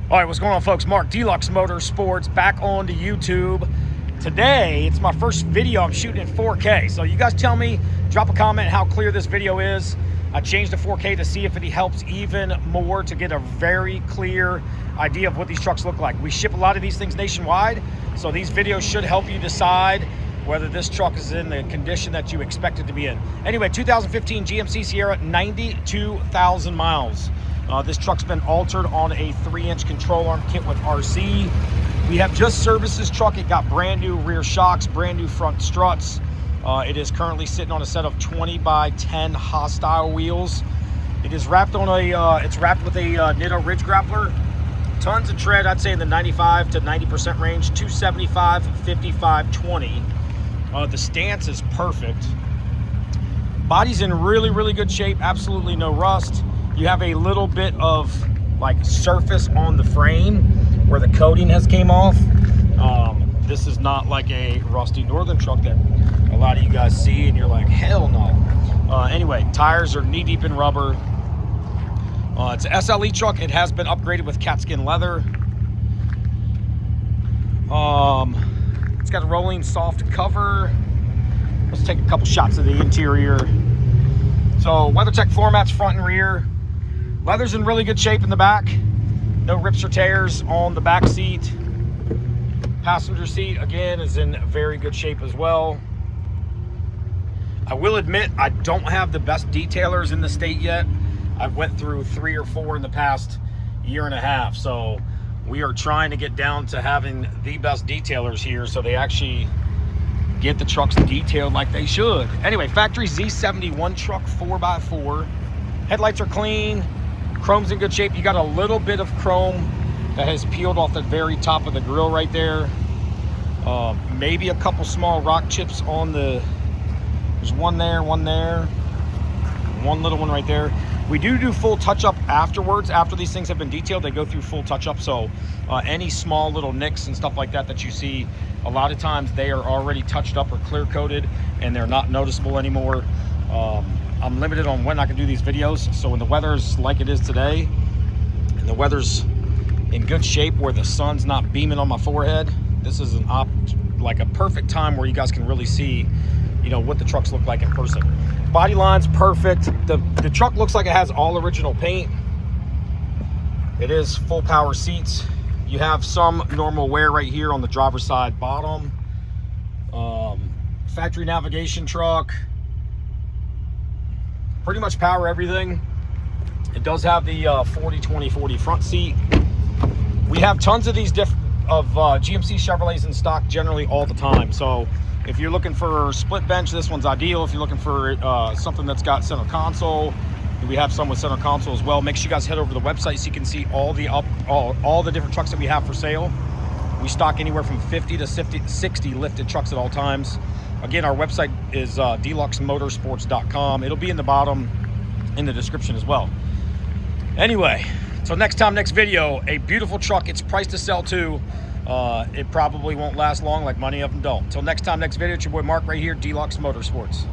All right, what's going on, folks? Mark, Deluxe Motorsports, back on to YouTube. Today, it's my first video I'm shooting in 4K. So you guys tell me, drop a comment how clear this video is. I changed to 4K to see if it helps even more to get a very clear idea of what these trucks look like. We ship a lot of these things nationwide, so these videos should help you decide whether this truck is in the condition that you expect it to be in. Anyway, 2015 GMC Sierra, 92,000 miles. This truck's been altered on a 3-inch control arm kit with RC. We have just serviced this truck. It got brand new rear shocks, brand new front struts. It is currently sitting on a set of 20 by 10 hostile wheels. It is wrapped on a, it's wrapped with a Nitto Ridge Grappler. Tons of tread, I'd say in the 95 to 90% range, 275, 55, 20. The stance is perfect. Body's in really, really good shape, absolutely no rust. You have a little bit of like surface on the frame where the coating has came off. This is not like a rusty Northern truck that a lot of you guys see and you're like, hell no. Anyway, tires are knee deep in rubber. It's an SLE truck. It has been upgraded with Katzkin Leather. It's got a rolling soft cover. Let's take a couple shots of the interior. So WeatherTech floor mats front and rear. Leather's in really good shape in the back. No rips or tears on the back seat. Passenger seat, again, is in very good shape as well. I will admit, I don't have the best detailers in the state yet. I've went through 3 or 4 in the past year and a half. So we are trying to get down to having the best detailers here so they actually get the trucks detailed like they should. Anyway, factory Z71 truck 4x4. Headlights are clean. Chrome's in good shape. You got a little bit of chrome that has peeled off the very top of the grill right there. Maybe a couple small rock chips on the, there's one there, one little one right there. We do full touch-up afterwards. After these things have been detailed, they go through full touch-up. So any small little nicks and stuff like that that you see, a lot of times they are already touched up or clear-coated and they're not noticeable anymore. I'm limited on when I can do these videos. So when the weather's like it is today, and the weather's in good shape where the sun's not beaming on my forehead, this is like a perfect time where you guys can really see, you know, what the trucks look like in person. Body line's perfect. The truck looks like it has all original paint. It is full power seats. You have some normal wear right here on the driver's side bottom. Factory navigation truck. Pretty much power everything. It does have the 40-20-40 front seat. We have tons of these GMC Chevrolets in stock generally all the time. So if you're looking for split bench, this one's ideal. If you're looking for something that's got center console, we have some with center console as well. Make sure you guys head over to the website so you can see all the different trucks that we have for sale. We stock anywhere from 50 to 60 lifted trucks at all times. Again, our website is deluxemotorsports.com. It'll be in the bottom in the description as well. Anyway, so next time, next video, a beautiful truck. It's priced to sell too. It probably won't last long, like many of them don't. Until next time, next video, it's your boy Mark right here, Deluxe Motorsports.